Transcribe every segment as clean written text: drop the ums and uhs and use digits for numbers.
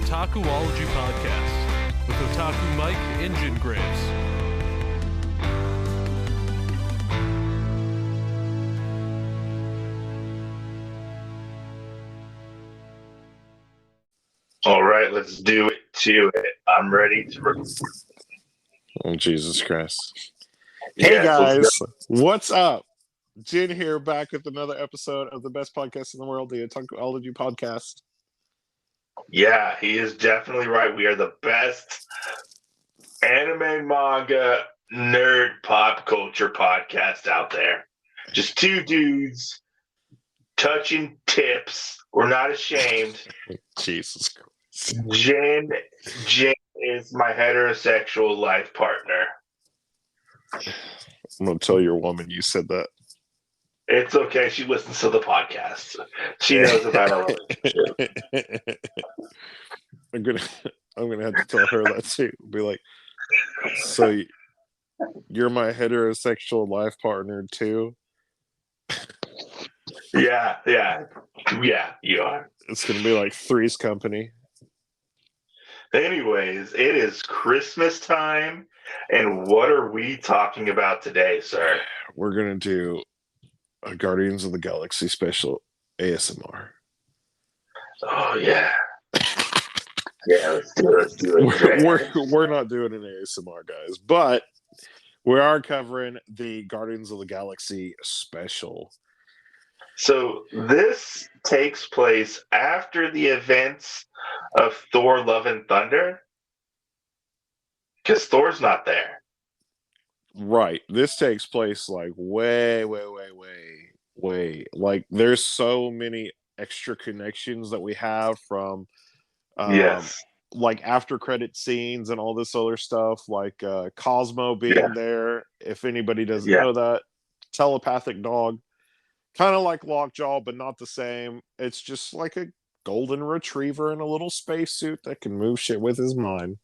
Otakuology podcast with Otaku Mike and Jin Graves. All right, let's do it to it. I'm ready to record. Oh, Jesus Christ. Yes, Hey, guys. let's What's up? Jin here, back with another episode of the best podcast in the world, the Otakuology podcast. Yeah, he is definitely right. We are the best anime, manga, nerd, pop culture podcast out there. Just two dudes touching tips. We're not ashamed. Jesus Christ. Jen is my heterosexual life partner. I'm going to tell your woman you said that. It's okay. She listens to the podcast. She knows about our relationship. I'm gonna have to tell her that too. Be like, so you're my heterosexual life partner too? Yeah, you are. It's gonna be like Three's Company. Anyways, it is Christmas time, and what are we talking about today, sir? We're gonna do a Guardians of the Galaxy special ASMR. Oh yeah. Yeah, let's do it. We're not doing an ASMR, guys, but we are covering the Guardians of the Galaxy special. So this takes place after the events of Thor: Love and Thunder, because Thor's not there. Right. This takes place like way. Like there's so many extra connections that we have from Yes. like after credit scenes and all this other stuff, like Cosmo being there. If anybody doesn't know that, telepathic dog, kind of like Lockjaw, but not the same. It's just like a golden retriever in a little spacesuit that can move shit with his mind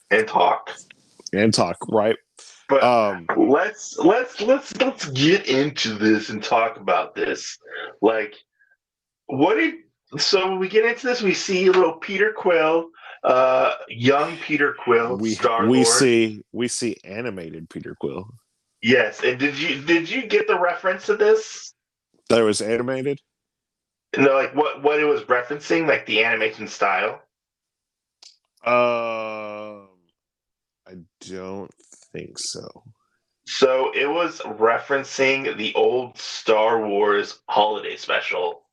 and talk, right? But let's get into this and talk about this. Like, so when we get into this, we see little Peter Quill, young Peter Quill, Star-Lord. We see animated Peter Quill. Yes, and did you get the reference to this? That it was animated? No, like what it was referencing, like the animation style. I don't think so. So it was referencing the old Star Wars holiday special,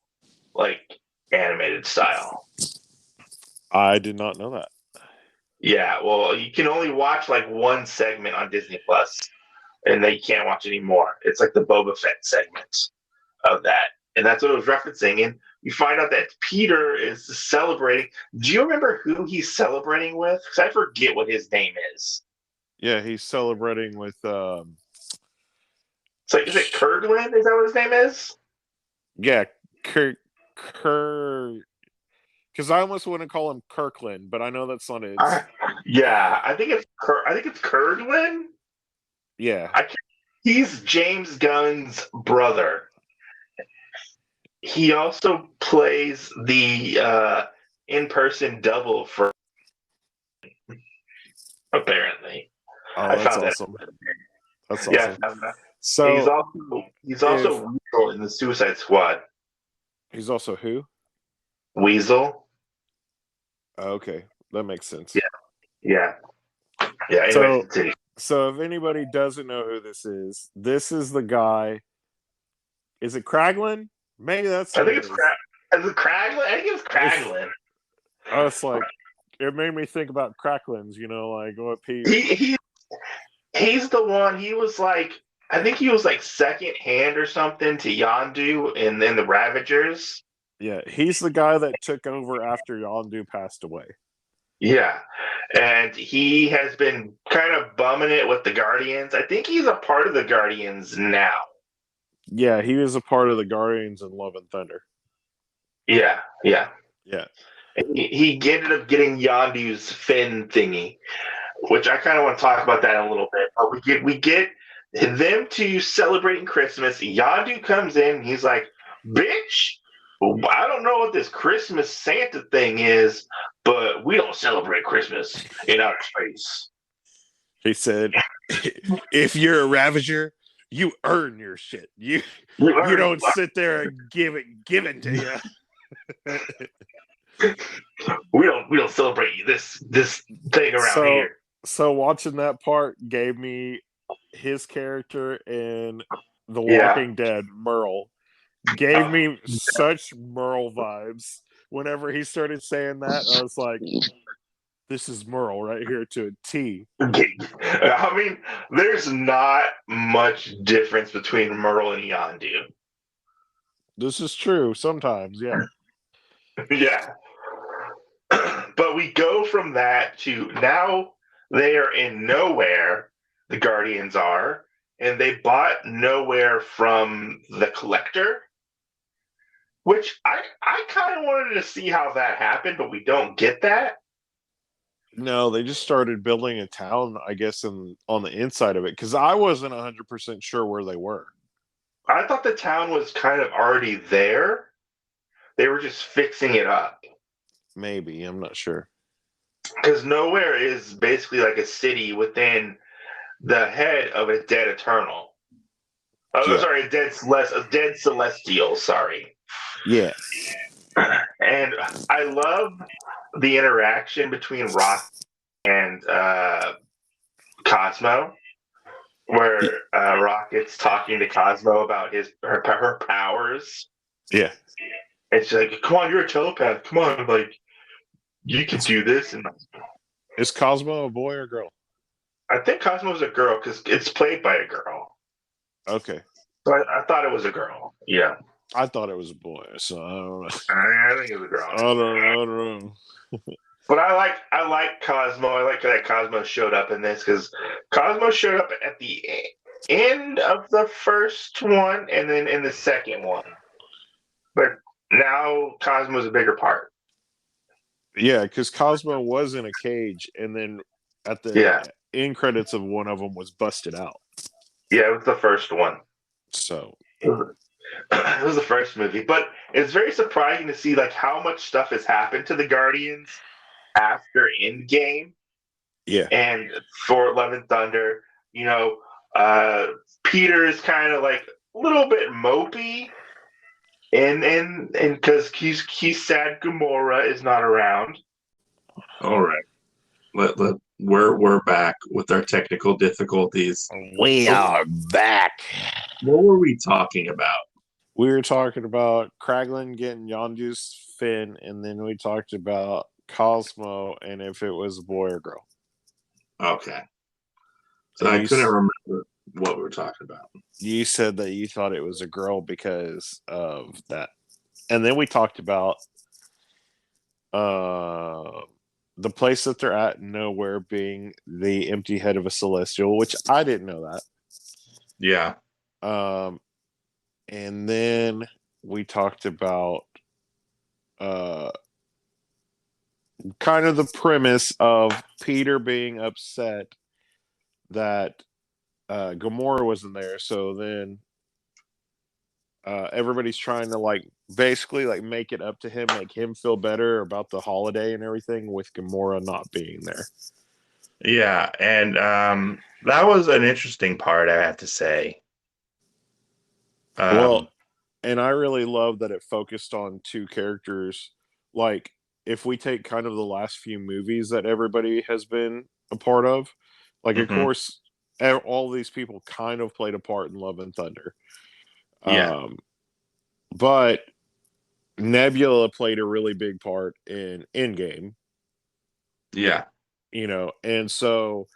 like animated style. I did not know that. Yeah, well, you can only watch like one segment on Disney Plus, and then you can't watch any more. It's like the Boba Fett segment of that, and that's what it was referencing. And you find out that Peter is celebrating. Do you remember who he's celebrating with? Because I forget what his name is. Yeah, he's celebrating with. So is it Kurglin? Is that what his name is? Yeah, Because I almost want to call him Kirkland, but I know that's not his. Yeah, I think it's Kurglin. Yeah, he's James Gunn's brother. He also plays the in-person double for. Apparently. Oh, that's awesome. That's awesome. Yeah. So he's also Weasel in the Suicide Squad. He's also who? Weasel. Okay, that makes sense. Yeah. Anyway, so if anybody doesn't know who this is the guy. Is it Kraglin? Maybe that's. I think it's Kraglin. I think it's Kraglin. It's like it made me think about Cracklins. Like what he's the one. He was like. I think he was like second hand or something to Yondu and then the Ravagers. Yeah, he's the guy that took over after Yondu passed away. Yeah, and he has been kind of bumming it with the Guardians. I think he's a part of the Guardians now. Yeah, he was a part of the Guardians in Love and Thunder. Yeah. And he ended up getting Yondu's fin thingy, which I kind of want to talk about that in a little bit. But we get them to celebrating Christmas. Yondu comes in and he's like, bitch, I don't know what this Christmas Santa thing is, but we don't celebrate Christmas in outer space. He said, if you're a Ravager, you earn your shit. You don't sit there and give it given to you. We don't celebrate this thing around here. So watching that part gave me his character in The Walking Dead, Merle. Gave me such Merle vibes. Whenever he started saying that, I was like, this is Merle right here to a T. I mean, there's not much difference between Merle and Yondu. This is true sometimes, yeah. Yeah. But we go from that to now they are in Nowhere, the Guardians are, and they bought Nowhere from the Collector, which I kind of wanted to see how that happened, but we don't get that. No, they just started building a town, I guess, on the inside of it, because I wasn't 100% sure where they were. I thought the town was kind of already there. They were just fixing it up. Maybe, I'm not sure. Because Nowhere is basically like a city within the head of a dead Eternal. Oh, sorry, a dead Celestial, sorry. Yeah. And I love the interaction between Rock and Cosmo, where Rocket's talking to Cosmo about her powers. Yeah. And she's like, come on, you're a telepath. Come on, like, you can do this. And is Cosmo a boy or a girl? I think Cosmo's a girl because it's played by a girl. Okay. So I thought it was a girl. Yeah. I thought it was a boy, so I don't know. I think it was a girl. I don't know. But I like Cosmo. I like that Cosmo showed up in this because Cosmo showed up at the end of the first one and then in the second one. But now Cosmo's a bigger part. Yeah, because Cosmo was in a cage, and then at the end credits of one of them was busted out. Yeah, it was the first one. So it was the first movie, but it's very surprising to see like how much stuff has happened to the Guardians after Endgame. Yeah, and for Love and Thunder, you know, Peter is kind of like a little bit mopey. And because he's sad Gamora is not around. All right, we're back with our technical difficulties. We are back. What were we talking about? We were talking about Kraglin getting Yondu's fin, and then we talked about Cosmo and if it was a boy or girl. Okay, so I couldn't remember what we were talking about. You said that you thought it was a girl because of that. And then we talked about the place that they're at Nowhere being the empty head of a Celestial, which I didn't know that. Yeah. And then we talked about kind of the premise of Peter being upset that Gamora wasn't there, so then everybody's trying to like basically like make it up to him, make him feel better about the holiday and everything with Gamora not being there. Yeah, and that was an interesting part, I have to say. Well, and I really love that it focused on two characters. Like, if we take kind of the last few movies that everybody has been a part of, like, of course, all these people kind of played a part in Love and Thunder. Yeah. But Nebula played a really big part in Endgame. Yeah. You know, and so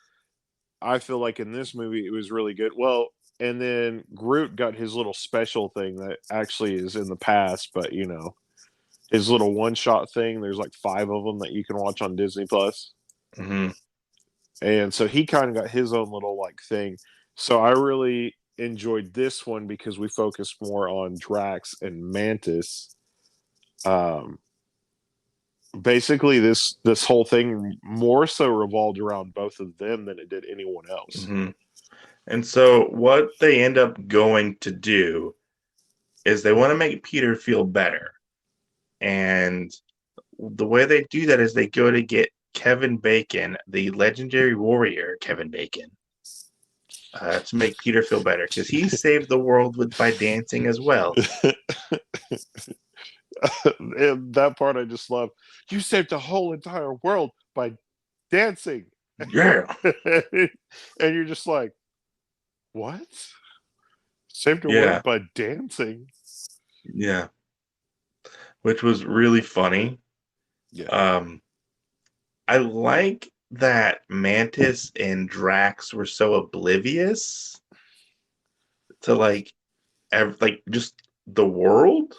I feel like in this movie it was really good. Well, and then Groot got his little special thing that actually is in the past, but you know, his little one-shot thing. There's like 5 of them that you can watch on Disney Plus. And so he kind of got his own little like thing. So I really enjoyed this one because we focused more on Drax and Mantis. Basically this whole thing more so revolved around both of them than it did anyone else. And so what they end up going to do is they want to make Peter feel better. And the way they do that is they go to get Kevin Bacon, the legendary warrior Kevin Bacon, to make Peter feel better because he saved the world by dancing as well. And that part I just love. You saved the whole entire world by dancing. Yeah. And you're just like, what? Saved the Yeah. world by dancing? Yeah. Which was really funny. Yeah. I like that Mantis and Drax were so oblivious to like just the world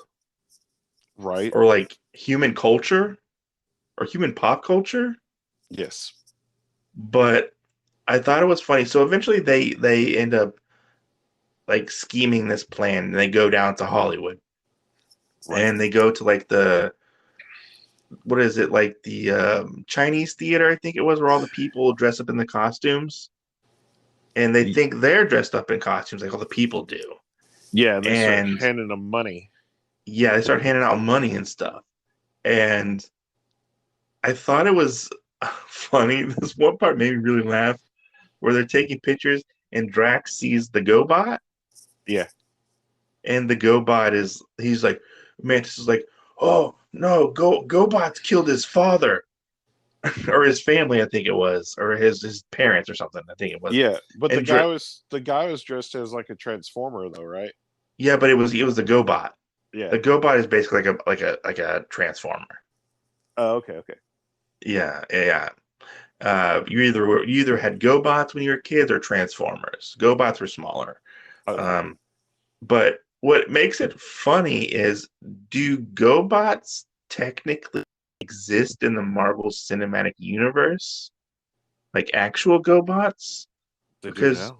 Right? or like human culture or human pop culture. Yes. But I thought it was funny. So eventually they end up like scheming this plan and they go down to Hollywood. Right. And they go to like what is it, like the Chinese theater, I think it was, where all the people dress up in the costumes. And they think they're dressed up in costumes like all the people do. Yeah, and they start And handing them money. yeah, they start handing out money and stuff. And I thought it was funny. This one part made me really laugh where they're taking pictures and Drax sees the GoBot. Yeah. And the GoBot he's like, Mantis is like, oh no, GoBot's killed his father. Or his family, I think it was, or his parents or something. I think it was. Yeah, but And the guy was dressed as like a transformer though, right? yeah, but it was the GoBot. Yeah. The GoBot is basically like a transformer. Oh, okay. Yeah, yeah. You either had GoBots when you were kids or Transformers. GoBots were smaller. Okay. But what makes it funny is, do GoBots technically exist in the Marvel Cinematic Universe? Like actual GoBots? They do Because, now.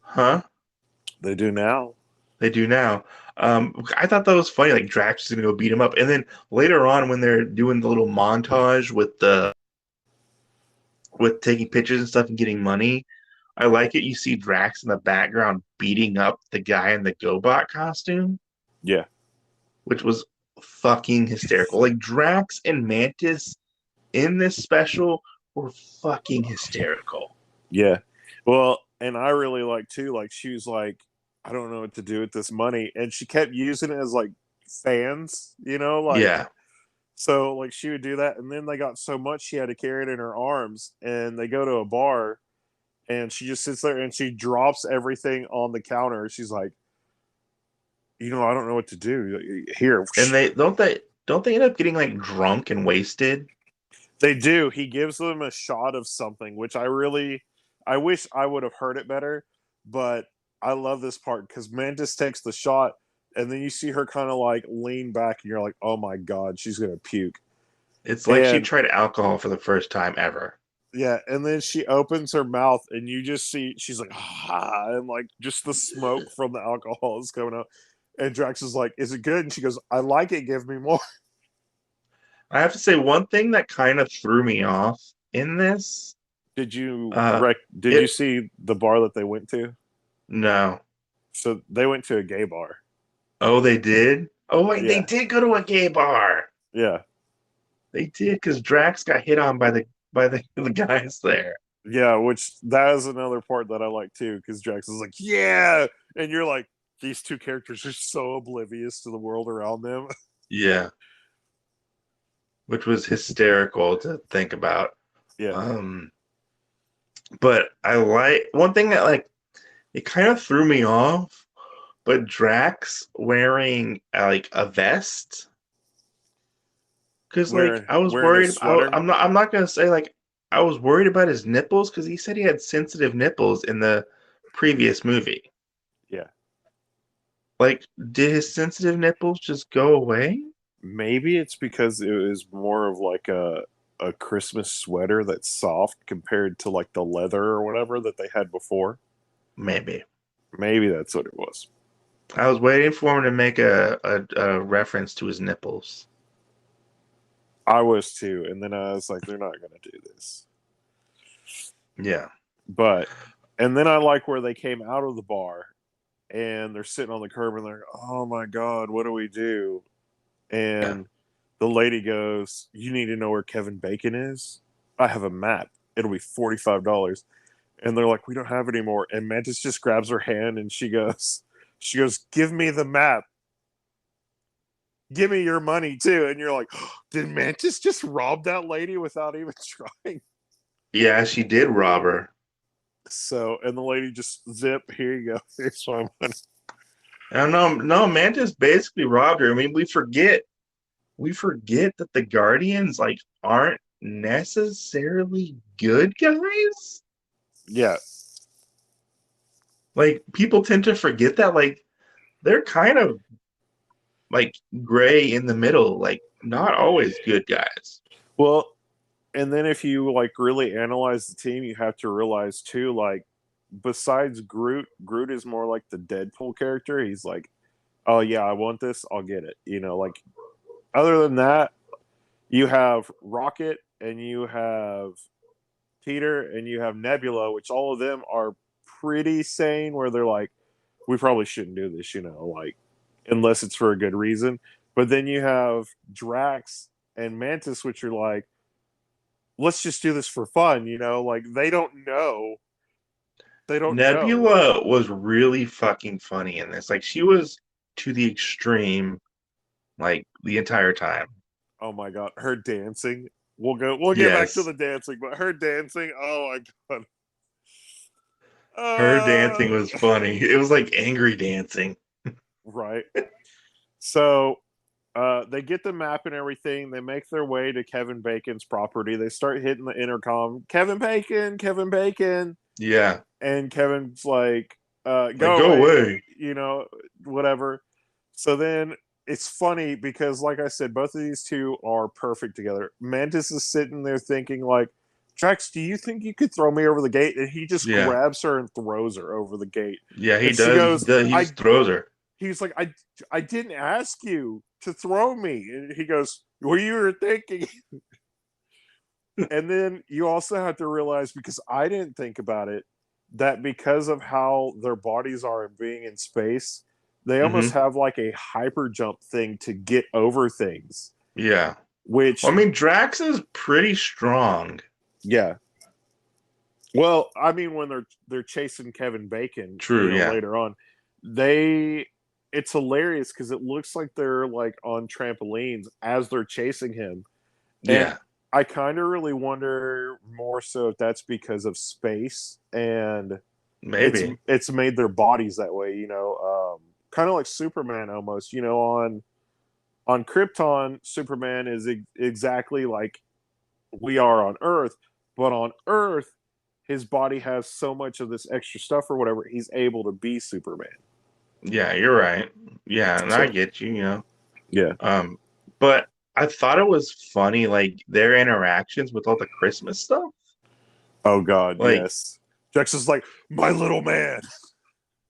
huh? They do now. They do now. I thought that was funny. Like Drax is gonna go beat him up, and then later on, when they're doing the little montage with taking pictures and stuff and getting money, I like it. You see Drax in the background beating up the guy in the GoBot costume, Yeah. which was fucking hysterical. Like Drax and Mantis in this special were fucking hysterical. Yeah. Well, and I really like too, like she was like, I don't know what to do with this money. And she kept using it as like fans, like Yeah, so like she would do that, and then they got so much she had to carry it in her arms, and they go to a bar and she just sits there and she drops everything on the counter. She's like, I don't know what to do. Here. and don't they end up getting like drunk and wasted? They do. He gives them a shot of something, which I wish I would have heard it better, but I love this part because Mantis takes the shot and then you see her kind of like lean back and you're like, oh my God, she's going to puke. It's like she And tried alcohol for the first time ever. yeah, and then she opens her mouth and you just see she's like, ah, and like just the smoke from the alcohol is coming out. And Drax is like, is it good? And she goes, I like it. Give me more. I have to say one thing that kind of threw me off in this. Did you Uh, did it you see the bar that they went to? no. So they went to a gay bar. Oh, they did. Oh wait, they Yeah. did go to a gay bar. Yeah. They did because Drax got hit on by the guys there. Yeah, which that is another part that I like too, because Drax is like, yeah, and you're like, these two characters are so oblivious to the world around them. Yeah, which was hysterical to think about. Yeah. But I like one thing that like it kind of threw me off. But Drax wearing like a vest, because like I was Wearing a worried. sweater. I'm not gonna say like I was worried about his nipples because he said he had sensitive nipples in the previous movie. Yeah. Like, did his sensitive nipples just go away? Maybe it's because it was more of like a Christmas sweater that's soft compared to like the leather or whatever that they had before. Maybe. Maybe that's what it was. I was waiting for him to make a reference to his nipples. I was too, and then I was like, they're not gonna do this. Yeah. And then I like where they came out of the bar and they're sitting on the curb and they're, oh my God, what do we do? And the lady goes, "You need to know where Kevin Bacon is? I have a map. It'll be $45." And they're like, "We don't have it anymore." And Mantis just grabs her hand and she goes, "Give me the map. Give me your money too." And you're like, oh, did Mantis just rob that lady without even trying? Yeah, she did rob her. So, and the lady just zip, here you go. Here's my money. I don't know. No, Mantis basically robbed her. I mean, we forget that the Guardians like aren't necessarily good guys. Yeah. Like people tend to forget that like they're kind of like gray in the middle, like not always good guys. Well, and then if you like really analyze the team, you have to realize too, like, besides Groot is more like the Deadpool character. He's like, oh yeah, I want this, I'll get it. You know, like other than that, you have Rocket and you have Peter and you have Nebula, which all of them are pretty sane where they're like, we probably shouldn't do this, you know, like unless it's for a good reason. But then you have Drax and Mantis, which are like, let's just do this for fun, you know, like they don't know. They don't know. Nebula was really fucking funny in this. Like she was to the extreme, like the entire time. Oh my god, her dancing. We'll get back to Yes, the dancing, but her dancing, oh my god. her dancing was Uh, funny. It was like angry dancing. right. So they get the map and everything. They make their way to Kevin Bacon's property. They start hitting the intercom. Kevin Bacon, Kevin Bacon. Yeah, And Kevin's like, like go go away, away. you know, whatever. So then it's funny because, like I said, both of these two are perfect together. Mantis is sitting there thinking, like, Drax, do you think you could throw me over the gate? And he just Yeah, grabs her and throws her over the gate. yeah, he And she does. He goes, does. He just throws her. he's like, I didn't ask you to throw me. And he goes, what you were thinking. And then you also have to realize, because I didn't think about it, that because of how their bodies are being in space, they almost Hmm. have like a hyper jump thing to get over things. Yeah. Which, Well, I mean, Drax is pretty strong. yeah. Well, I mean, when they're chasing Kevin Bacon, True. you know, Yeah. later on, it's hilarious because it looks like they're like on trampolines as they're chasing him. And Yeah. I kind of really wonder more so if that's because of space and Maybe. it's made their bodies that way, you know, kind of like Superman almost, you know, on Krypton, Superman is exactly like we are on Earth, but on Earth, his body has so much of this extra stuff or whatever, he's able to be Superman. Yeah, you're right. Yeah, and I So, get you. You know. yeah. But I thought it was funny, like their interactions with all the Christmas stuff. Oh God, Like, yes. Jax is like, my little man.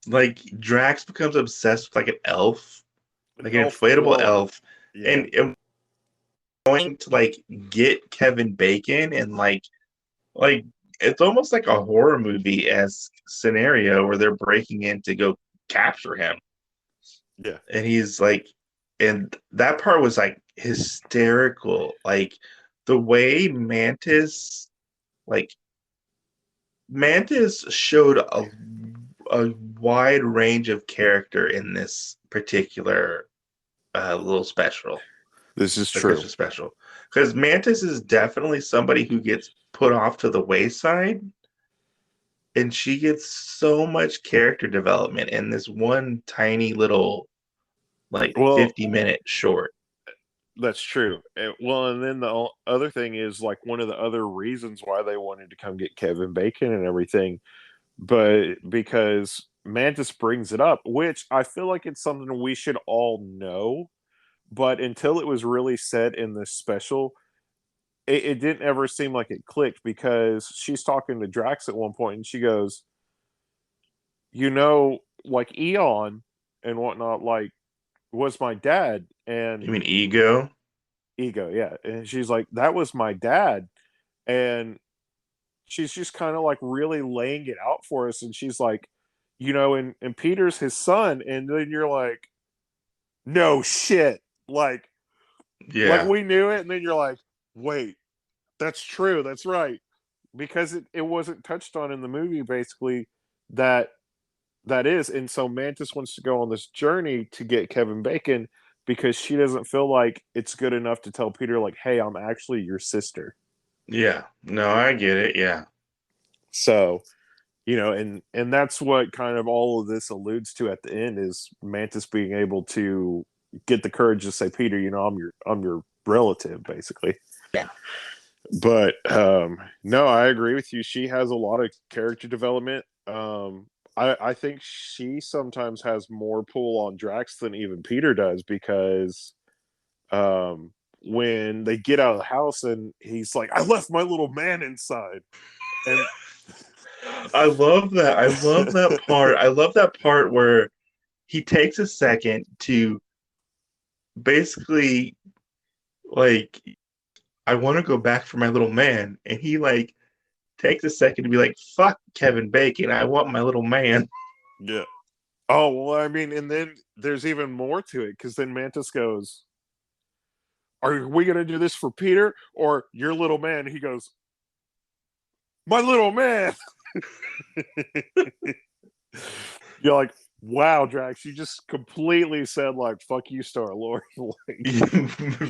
like Drax becomes obsessed with like an elf, like an Elf inflatable Quill. elf, Yeah. and going to like get Kevin Bacon and like it's almost like a horror movie esque scenario where they're breaking in to go capture him. Yeah. And he's like, and that part was like hysterical. Like the way like Mantis showed a wide range of character in this particular little special. This is The true. Christmas special. Because Mantis is definitely somebody who gets put off to the wayside. And she gets so much character development in this one tiny little, like Well, 50-minute short. that's true. Well, and then the other thing is like one of the other reasons why they wanted to come get Kevin Bacon and everything, but because Mantis brings it up, which I feel like it's something we should all know, but until it was really said in this special, it didn't ever seem like it clicked because she's talking to Drax at one point and she goes, you know, like Eon and whatnot, like was my dad. You And mean Ego? Ego, yeah. And she's like, that was my dad. And she's just kind of like really laying it out for us. And she's like, you know, and Peter's his son. And then you're like, no shit. Like, Yeah. Like we knew it, and then you're like, wait, that's true, that's right. Because it wasn't touched on in the movie, basically, that is. And so Mantis wants to go on this journey to get Kevin Bacon because she doesn't feel like it's good enough to tell Peter, like, hey, I'm actually your sister. Yeah. No, I get it. Yeah. So, and that's what kind of all of this alludes to at the end is Mantis being able to get the courage to say, Peter, I'm your relative, basically. Yeah. But no, I agree with you. She has a lot of character development. I think she sometimes has more pull on Drax than even Peter does because when they get out of the house and he's like, I left my little man inside. And I love that. I love that part. I love that part where he takes a second to basically like, I want to go back for my little man. And he like takes a second to be like, fuck Kevin Bacon. I want my little man. yeah. Oh, well, I mean, and then there's even more to it because then Mantis goes, are we going to do this for Peter or your little man? He goes, my little man. You're like, wow, Drax, you just completely said, like, fuck you, Star-Lord.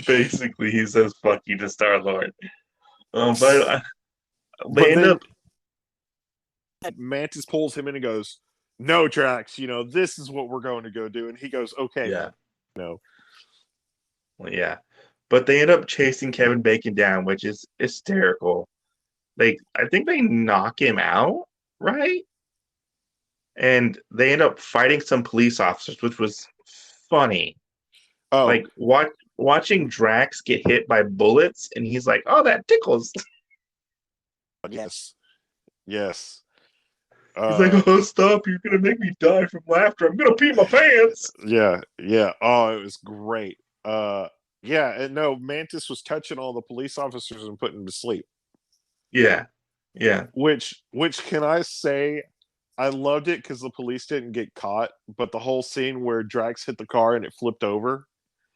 Basically, he says, fuck you to Star-Lord. But then they end up... Mantis pulls him in and goes, no, Drax, this is what we're going to go do. And he goes, okay. Yeah. No. Well, yeah. But they end up chasing Kevin Bacon down, which is hysterical. I think they knock him out, right? And they end up fighting some police officers, which was funny. Oh, Like watching Drax get hit by bullets, and he's like, "Oh, that tickles." yes. He's like, "Oh, stop! You're gonna make me die from laughter. I'm gonna pee my pants." Yeah. Oh, it was great. Yeah, and no, Mantis was touching all the police officers and putting them to sleep. Yeah. Which can I say, I loved it because the police didn't get caught, but the whole scene where Drax hit the car and it flipped over.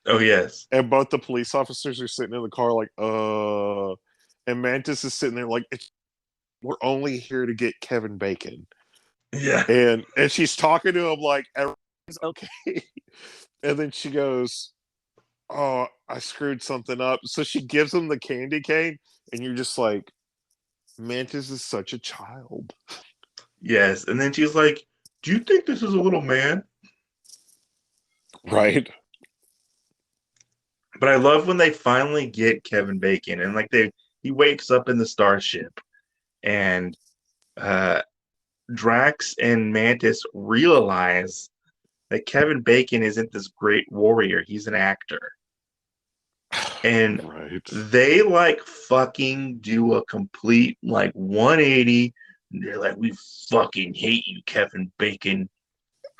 Oh yes. And both the police officers are sitting in the car like, and Mantis is sitting there like, we're only here to get Kevin Bacon. Yeah. And she's talking to him like, everything's okay. And then she goes, oh, I screwed something up. So she gives him the candy cane, and you're just like, Mantis is such a child. Yes. And then she's like, do you think this is a little man? Right. But I love when they finally get Kevin Bacon, and like he wakes up in the starship, and Drax and Mantis realize that Kevin Bacon isn't this great warrior; he's an actor, and right. they like fucking do a complete like 180. And they're like, "We fucking hate you, Kevin Bacon.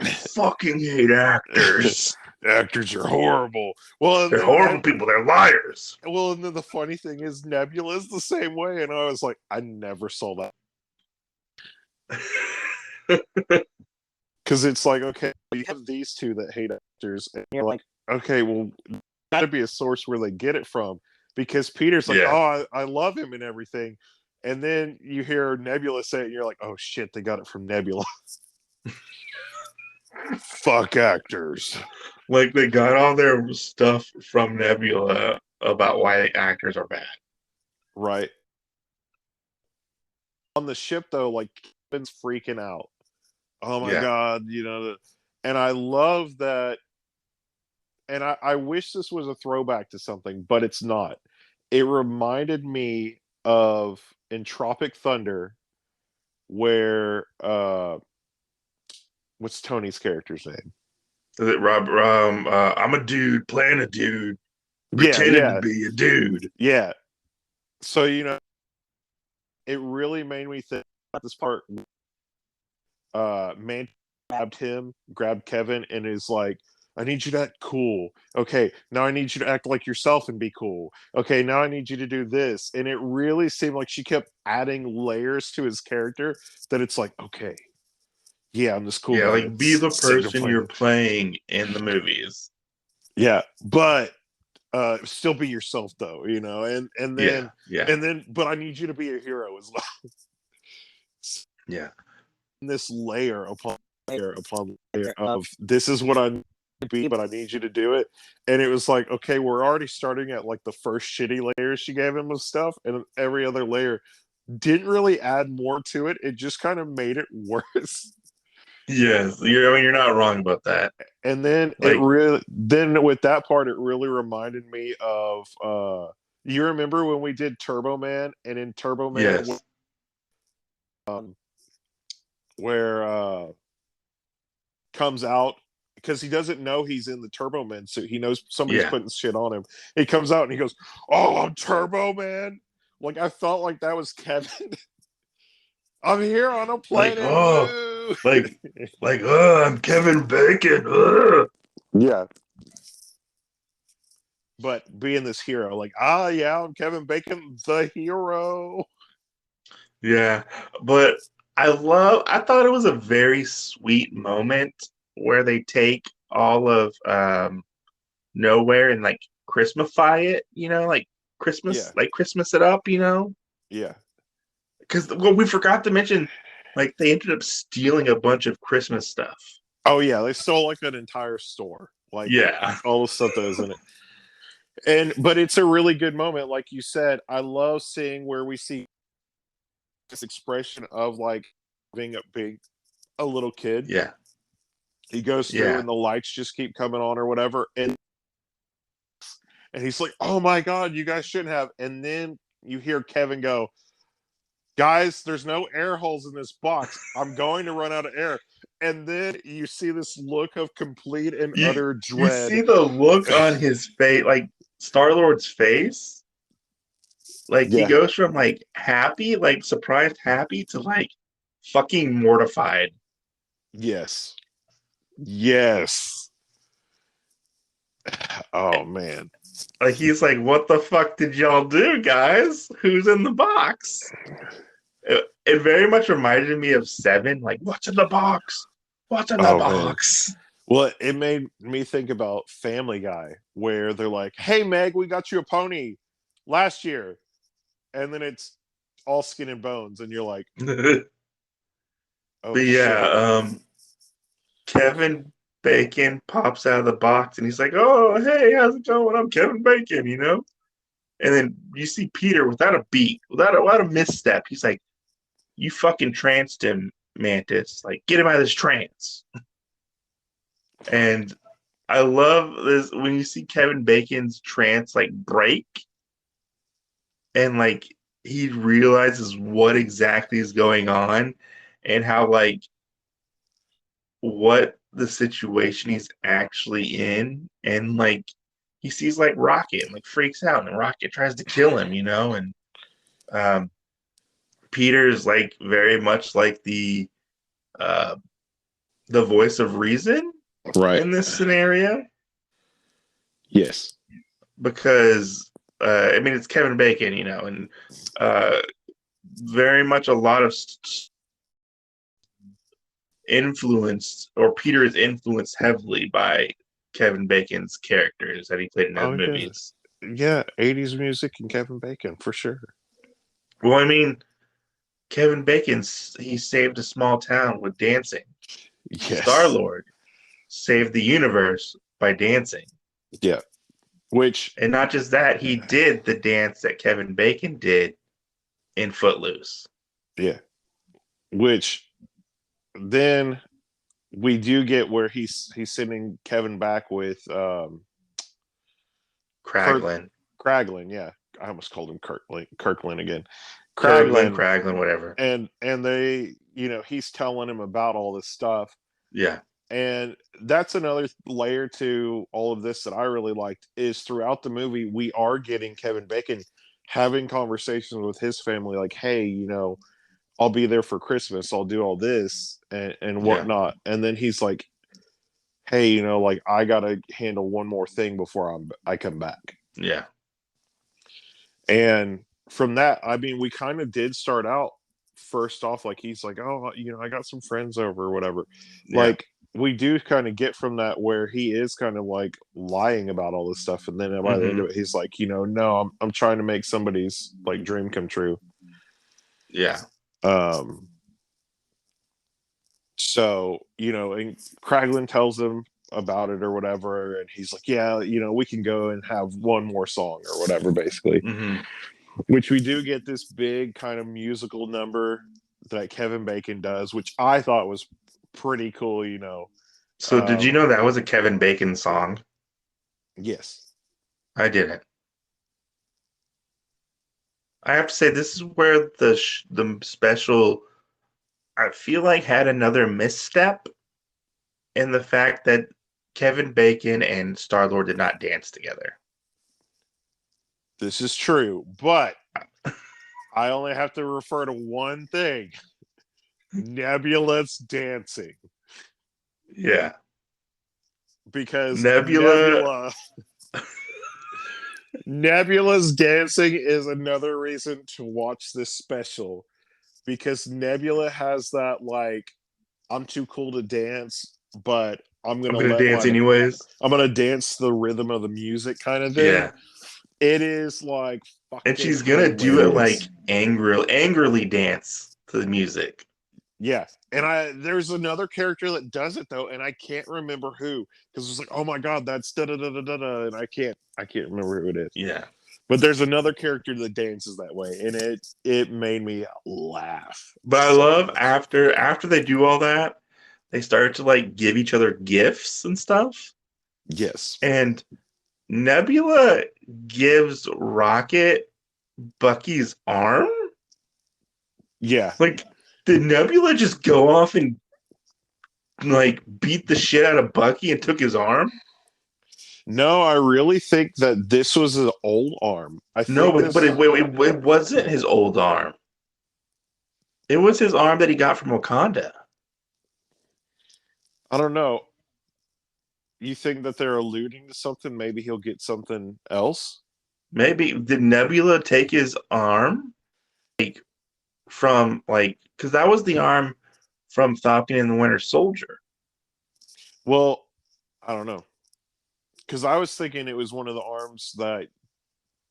We fucking hate actors." Actors are horrible. Well, They're horrible people. They're liars. Well, and then the funny thing is, Nebula's the same way, and I was like, I never saw that. Because it's like, okay, you have these two that hate actors, and you're like, okay, well, got to be a source where they get it from. Because Peter's like, oh, I love him and everything, and then you hear Nebula say it, and you're like, oh shit, they got it from Nebula. Fuck actors. Like they got all their stuff from Nebula about why the actors are bad. Right. On the ship though, like Kevin's freaking out. Oh my god, and I love that. And I wish this was a throwback to something, but it's not. It reminded me of in Tropic Thunder, where what's Tony's character's name? Is it Rob? I'm a dude playing a dude, pretending to be a dude. Yeah. So it really made me think about this part. Man grabbed Kevin, and is like, I need you to act cool. Okay, now I need you to act like yourself and be cool. Okay, now I need you to do this. And it really seemed like she kept adding layers to his character that it's like, okay, yeah, I'm this cool guy. Like be the person you're playing in the movies. Yeah, but Still be yourself though, you know, and Yeah, then yeah, but I need you to be a hero as well. yeah, This layer upon layer of this is what I need to be, but I need you to do it. And it was like, okay, we're already starting at like the first shitty layer she gave him of stuff, and every other layer didn't really add more to it. It just kind of made it worse. yes. You're not wrong about that. And then Like, with that part, it really reminded me of you remember when we did Turbo Man, and in Turbo Man yes, um, where comes out because he doesn't know he's in the Turbo Man suit. He knows somebody's yeah. putting shit on him. He comes out and he goes, "Oh, I'm Turbo Man." Like I felt like that was Kevin. I'm here on a Like, planet. oh, Woo! like, oh, I'm Kevin Bacon. Ugh. Yeah. But being this hero, like, yeah, I'm Kevin Bacon, the hero. Yeah, but I thought it was a very sweet moment where they take all of nowhere and like Christmafy it, like Yeah. Christmas it up, Yeah. because what we forgot to mention, like they ended up stealing a bunch of Christmas stuff. Oh yeah, they stole like an entire store, like Yeah, all the stuff that was in it. But it's a really good moment, like you said. I love seeing where we see this expression of like being a little kid. yeah, He goes through yeah. and the lights just keep coming on or whatever, and he's like, "Oh my god, you guys shouldn't have." And then you hear Kevin go, "Guys, there's no air holes in this box. I'm going to run out of air." And then you see this look of complete and You utter you dread. see the look on his face, like Star-Lord's face. Like he Yeah. goes from like happy, like surprised happy to like fucking mortified. Yes. Yes. Oh man. Like he's like, "What the fuck did y'all do, guys? Who's in the box?" It very much reminded me of Seven. Like, what's in the box? What's in the Oh man. box? Well, it made me think about Family Guy, where they're like, "Hey, Meg, we got you a pony last year," and then it's all skin and bones, and you're like, But "Oh yeah, shit." Kevin Bacon pops out of the box and he's like, "Oh, hey, how's it going? I'm Kevin Bacon." And then you see Peter without a beat, without a misstep. He's like, "You fucking tranced him, Mantis. Like, get him out of this trance." And I love this when you see Kevin Bacon's trance like break and like he realizes what exactly is going on and how like what the situation he's actually in, and like he sees like Rocket and like freaks out and Rocket tries to kill him, and um Peter's like very much like uh the voice of reason Right. in this scenario Yes. because I mean it's Kevin Bacon, and uh very much a lot of influenced, or Peter is influenced heavily by Kevin Bacon's characters that he played in his Oh yeah. movies. Yeah. 80s music and Kevin Bacon for sure. Well, I mean, Kevin Bacon, he saved a small town with dancing. Star Yes. Lord saved the universe by dancing. Yeah. Which, And not just that, he did the dance that Kevin Bacon did in Footloose. yeah. Which then we do get where he's sending Kevin back with Kirk Kraglin. Kraglin, yeah. I almost called him Kirkland again. Kurglin, Kraglin, Kraglin, whatever. and they, he's telling him about all this stuff. Yeah. And that's another layer to all of this that I really liked is throughout the movie we are getting Kevin Bacon having conversations with his family like, hey, I'll be there for Christmas, I'll do all this and Yeah. whatnot. And then he's like, hey, like I gotta handle one more thing before I come back. Yeah. And from that, I mean, we kind of did start out first off like he's like, oh, I got some friends over or whatever. Yeah. Like we do kind of get from that where he is kind of like lying about all this stuff, and then by the end of it, he's like, no, I'm trying to make somebody's like dream come true. Yeah. So, and Kraglin tells him about it or whatever, and he's like, yeah, we can go and have one more song or whatever, basically. Which we do get this big kind of musical number that Kevin Bacon does, which I thought was pretty cool, So did you know that was a Kevin Bacon song? Yes. I didn't. I have to say, this is where the special, I feel like, had another misstep in the fact that Kevin Bacon and Star-Lord did not dance together. This is true, but I only have to refer to one thing. Nebula's dancing. Yeah. Because Nebula's dancing is another reason to watch this special. Because Nebula has that, like, I'm too cool to dance, but I'm gonna dance anyways. I'm gonna dance the rhythm of the music kind of thing. Yeah. It is like fucking and she's gonna hilarious. do it like angrily dance to the music. Yeah. And there's another character that does it though, and I can't remember who, because it's like, oh my god, that's da da da da da da, and I can't remember who it is. Yeah. But there's another character that dances that way, and it made me laugh. But I love after they do all that, they start to like give each other gifts and stuff. Yes. And Nebula gives Rocket Bucky's arm. Yeah. Like, did Nebula just go off and like beat the shit out of Bucky and took his arm? No, I really think that this was his old arm. But it wasn't his old arm. It was his arm that he got from Wakanda. I don't know. You think that they're alluding to something? Maybe he'll get something else? Maybe. Did Nebula take his arm? Because that was the arm from Falcon and the Winter Soldier. Well, I don't know. Because I was thinking it was one of the arms that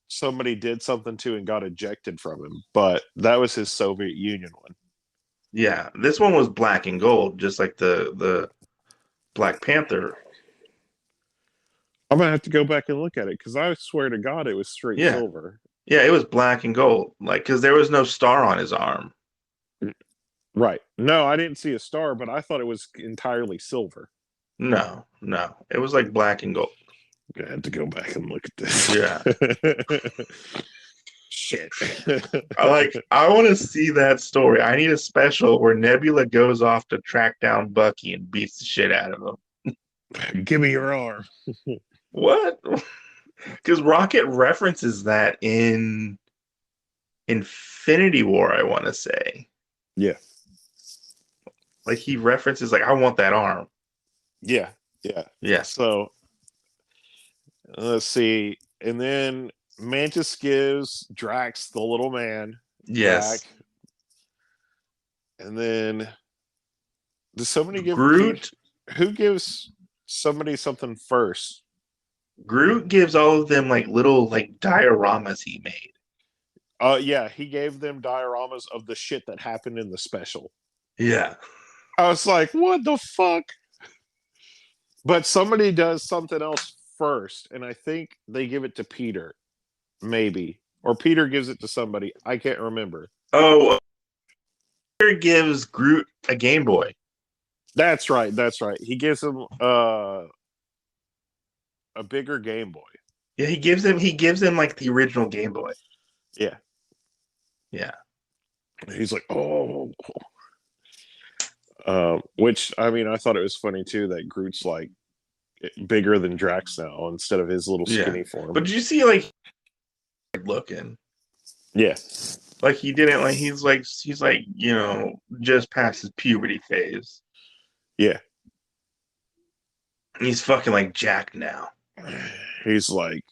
somebody did something to and got ejected from him. But that was his Soviet Union one. Yeah, this one was black and gold, just like the Black Panther. I'm going to have to go back and look at it, because I swear to God it was straight silver. Yeah, it was black and gold. Like, because there was no star on his arm. Right. No, I didn't see a star, but I thought it was entirely silver. No. It was like black and gold. I had to go back and look at this. Yeah. Shit. I want to see that story. I need a special where Nebula goes off to track down Bucky and beats the shit out of him. Give me your arm. What? Because Rocket references that in Infinity War, I want to say. Yeah. Like, he references, like, I want that arm. Yeah. So, let's see. And then Mantis gives Drax the little man. Yes. Back. And then, does somebody give Groot? Who gives somebody something first? Groot gives all of them like little like dioramas he made. Yeah, he gave them dioramas of the shit that happened in the special. Yeah. I was like, what the fuck? But somebody does something else first, and I think they give it to Peter. Maybe. Or Peter gives it to somebody. I can't remember. Oh, Peter gives Groot a Game Boy. That's right. He gives him a bigger Game Boy. Yeah, he gives him like the original Game Boy. Yeah. He's like, oh. Which, I mean, I thought it was funny too that Groot's like bigger than Drax now instead of his little skinny form. But did you see like looking? Yeah. Like he didn't like he's like just past his puberty phase. Yeah. He's fucking like Jack now. He's like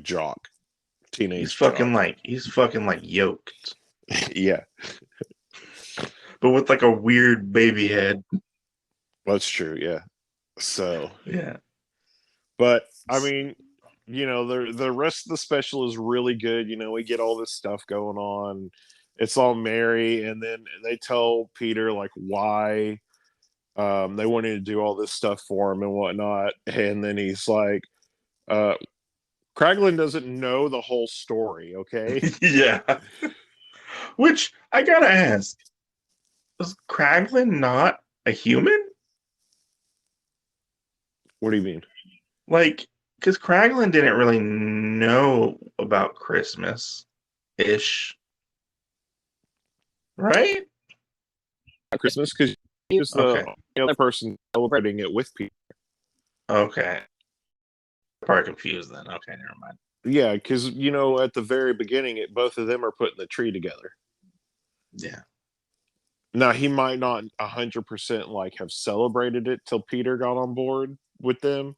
Jock. Teenage He's fucking Jock. like yoked. Yeah. But with like a weird baby head. That's true. Yeah. So, Yeah. but I mean, the rest of the special is really good. We get all this stuff going on. It's all merry, and then they tell Peter like why they wanted to do all this stuff for him and whatnot. And then he's like, uh, Kraglin doesn't know the whole story, okay? Yeah. Which I gotta ask, was Kraglin not a human? What do you mean? Like, because Kraglin didn't really know about Christmas ish, right? Christmas, because he was the Okay. only other person celebrating it with Peter. Okay. Part confused then. Okay, never mind. Yeah, because at the very beginning, both of them are putting the tree together. Yeah. Now he might not 100% like have celebrated it till Peter got on board with them,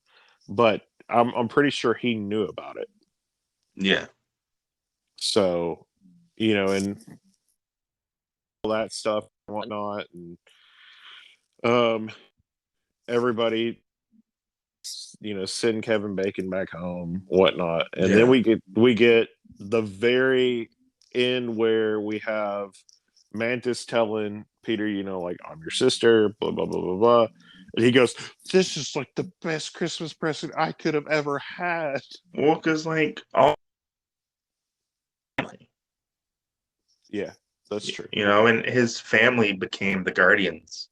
but I'm pretty sure he knew about it. Yeah. So, and all that stuff and whatnot, and everybody, send Kevin Bacon back home, whatnot, and then we get the very end where we have Mantis telling Peter, like, I'm your sister, blah blah blah blah blah, and he goes, "This is like the best Christmas present I could have ever had." Well, because like all, Yeah, that's true. And his family became the Guardians.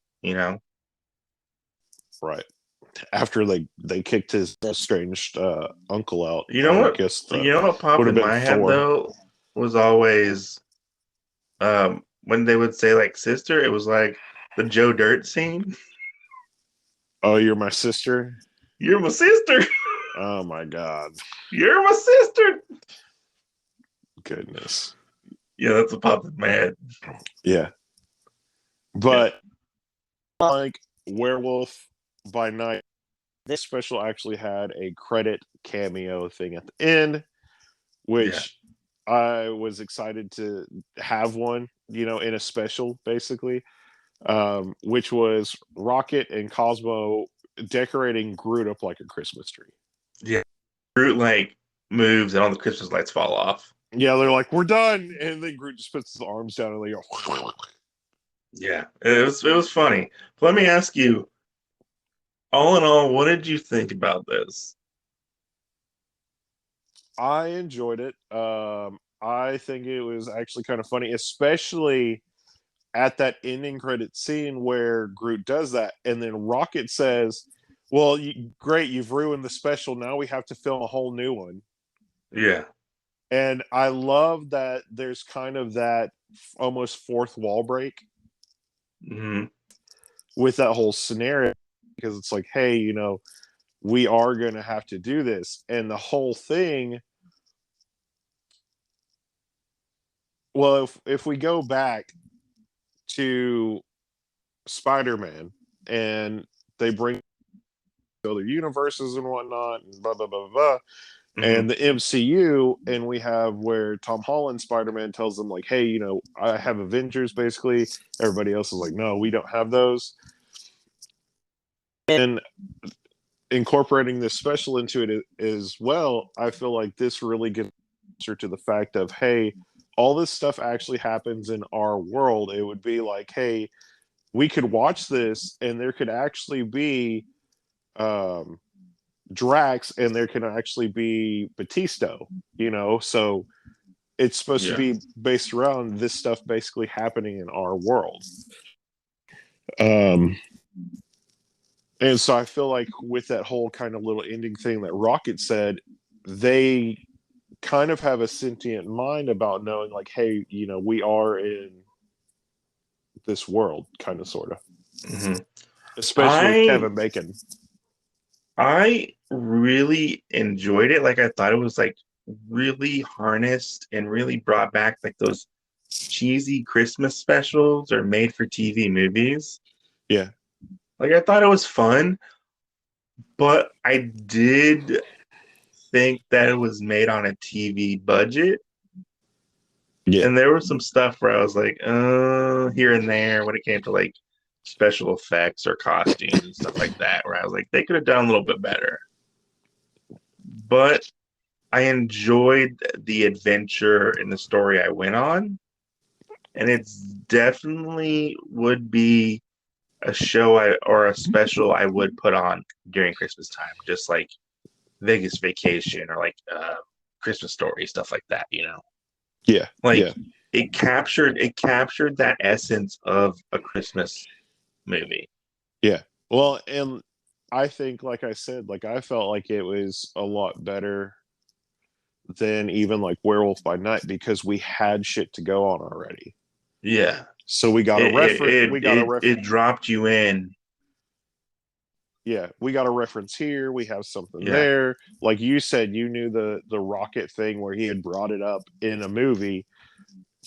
Right. After they kicked his estranged uncle out. You know what? I guess What popped would in have been my head Thor. though was always when they would say like sister, it was like the Joe Dirt scene. Oh, you're my sister? You're my sister. Oh my god. You're my sister. Goodness. Yeah, that's what popped in my head. Yeah. But like Werewolf by Night, this special actually had a credit cameo thing at the end, which I was excited to have one, in a special, basically, which was Rocket and Cosmo decorating Groot up like a Christmas tree. Yeah. Groot like moves and all the Christmas lights fall off. Yeah, they're like, we're done. And then Groot just puts his arms down and they go. Yeah, it was funny. Let me ask you, all in all, what did you think about this? I enjoyed it. I think it was actually kind of funny, especially at that ending credit scene where Groot does that, and then Rocket says, "Well, great, you've ruined the special. Now we have to film a whole new one." Yeah, And I love that there's kind of that almost fourth wall break with that whole scenario, because it's like, hey, we are going to have to do this, and the whole thing. Well, if we go back to Spider-Man and they bring other universes and whatnot and blah blah blah blah, and the MCU, and we have where Tom Holland Spider-Man tells them like, hey, I have Avengers basically. Everybody else is like, no, we don't have those. And incorporating this special into it as well, I feel like this really gets closer to the fact of, hey, all this stuff actually happens in our world. It would be like, hey, we could watch this and there could actually be Drax and there can actually be Batista, so it's supposed to be based around this stuff basically happening in our world. And so I feel like with that whole kind of little ending thing that Rocket said, they kind of have a sentient mind about knowing like, hey, we are in this world, kind of, sort of. Especially with Kevin Bacon. I really enjoyed it. Like, I thought it was like really harnessed and really brought back like those cheesy Christmas specials or made for TV movies. Yeah. Like, I thought it was fun, but I did think that it was made on a TV budget. Yeah. And there was some stuff where I was like, here and there when it came to like special effects or costumes and stuff like that, where I was like, they could have done a little bit better. But I enjoyed the adventure and the story I went on, and it's definitely would be a show or a special I would put on during Christmas time, just like Vegas Vacation or like Christmas Story, stuff like that. Yeah, like yeah. it captured that essence of a Christmas movie. Yeah. Well, and I think, like I said, like I felt like it was a lot better than even like Werewolf by Night because we had shit to go on already. Yeah. So we got a reference. It dropped you in. Yeah, we got a reference here. We have something there. Like you said, you knew the rocket thing where he had brought it up in a movie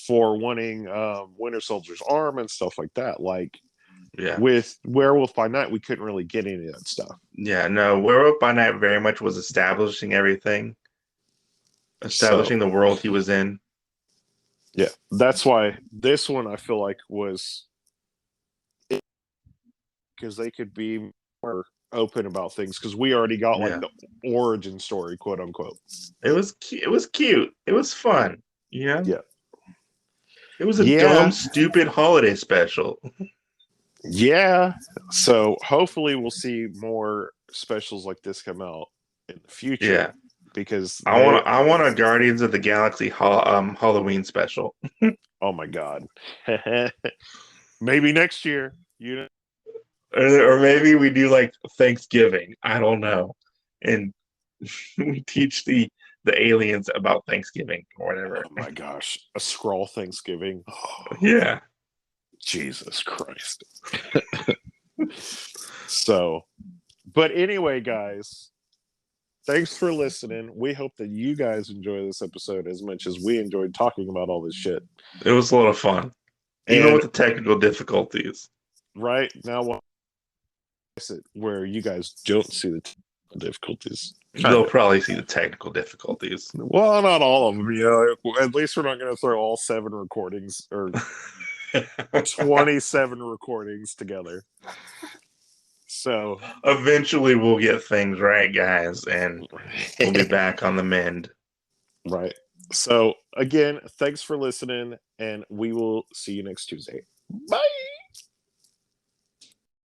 for wanting Winter Soldier's arm and stuff like that. Like, with Werewolf by Night, we couldn't really get any of that stuff. Yeah, no, Werewolf by Night very much was establishing everything, establishing the world he was in. Yeah, that's why this one I feel like was because they could be more open about things because we already got like the origin story, quote unquote. It was cute. It was fun. Yeah. It was a dumb, stupid holiday special. Yeah. So hopefully we'll see more specials like this come out in the future. Yeah. Because I want a Guardians of the Galaxy Halloween special. Oh my god. Maybe next year. Or maybe we do like Thanksgiving. I don't know. And we teach the aliens about Thanksgiving or whatever. Oh my gosh. A Skrull Thanksgiving. Yeah. Jesus Christ. So, but anyway, guys, thanks for listening. We hope that you guys enjoy this episode as much as we enjoyed talking about all this shit. It was a lot of fun. Even with the technical difficulties. Right now, where you guys don't see the technical difficulties. They'll probably see the technical difficulties. Well, not all of them. At least we're not going to throw all 7 recordings or 27 recordings together. So eventually we'll get things right, guys, and we'll be back on the mend. Right. So again, thanks for listening, and we will see you next Tuesday. Bye.